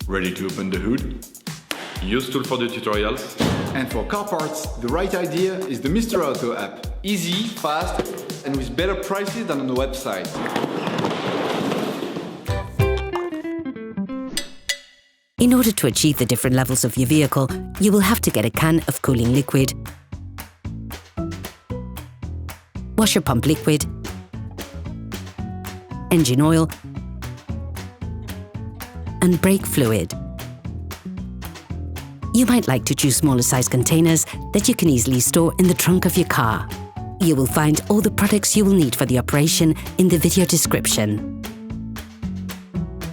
Ready to open the hood? UseTool for the tutorials. And for car parts, the right idea is the Mr. Auto app. Easy, fast, and with better prices than on the website. In order to achieve the different levels of your vehicle, you will have to get a can of cooling liquid, washer pump liquid, engine oil, and brake fluid. You might like to choose smaller size containers that you can easily store in the trunk of your car. You will find all the products you will need for the operation in the video description.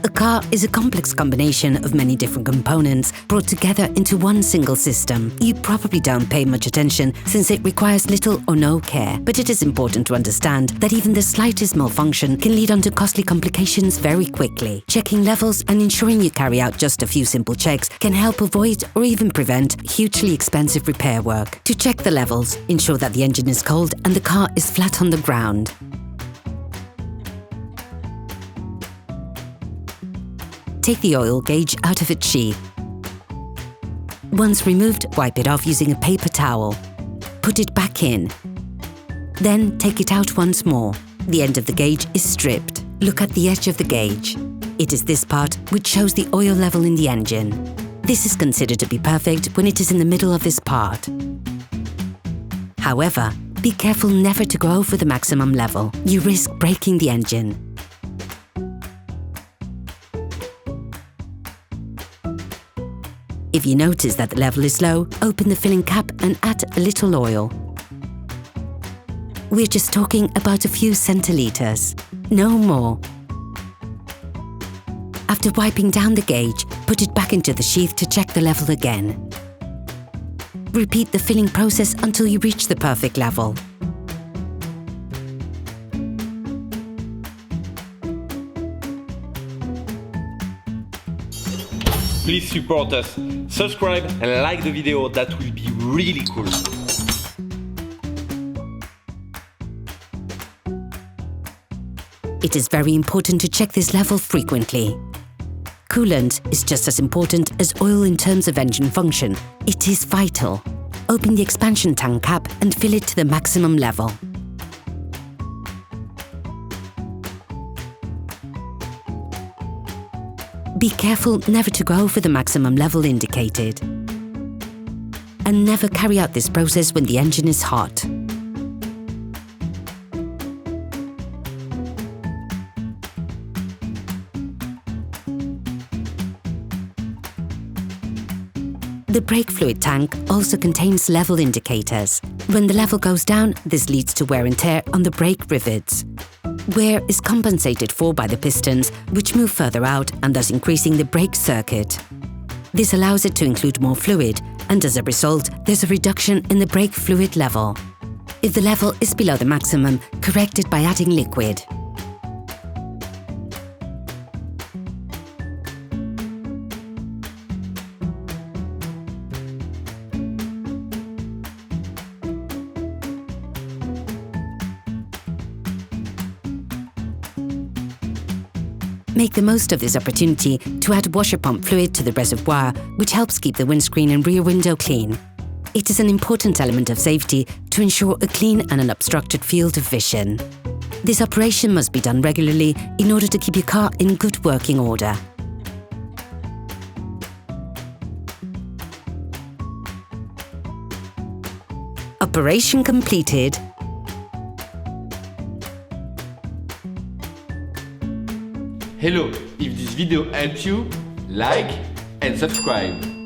A car is a complex combination of many different components brought together into one single system. You probably don't pay much attention since it requires little or no care, but it is important to understand that even the slightest malfunction can lead on to costly complications very quickly. Checking levels and ensuring you carry out just a few simple checks can help avoid or even prevent hugely expensive repair work. To check the levels, ensure that the engine is cold and the car is flat on the ground. Take the oil gauge out of its sheath. Once removed, wipe it off using a paper towel. Put it back in. Then take it out once more. The end of the gauge is stripped. Look at the edge of the gauge. It is this part which shows the oil level in the engine. This is considered to be perfect when it is in the middle of this part. However, be careful never to go over the maximum level. You risk breaking the engine. If you notice that the level is low, open the filling cap and add a little oil. We're just talking about a few centiliters, no more. After wiping down the gauge, put it back into the sheath to check the level again. Repeat the filling process until you reach the perfect level. Please support us, subscribe and like the video, that will be really cool. It is very important to check this level frequently. Coolant is just as important as oil in terms of engine function. It is vital. Open the expansion tank cap and fill it to the maximum level. Be careful never to go over the maximum level indicated. And never carry out this process when the engine is hot. The brake fluid tank also contains level indicators. When the level goes down, this leads to wear and tear on the brake rivets. Wear is compensated for by the pistons, which move further out and thus increasing the brake circuit. This allows it to include more fluid, and as a result, there's a reduction in the brake fluid level. If the level is below the maximum, correct it by adding liquid. Make the most of this opportunity to add washer pump fluid to the reservoir, which helps keep the windscreen and rear window clean. It is an important element of safety to ensure a clean and unobstructed field of vision. This operation must be done regularly in order to keep your car in good working order. Operation completed. Hello, if this video helped you, like and subscribe.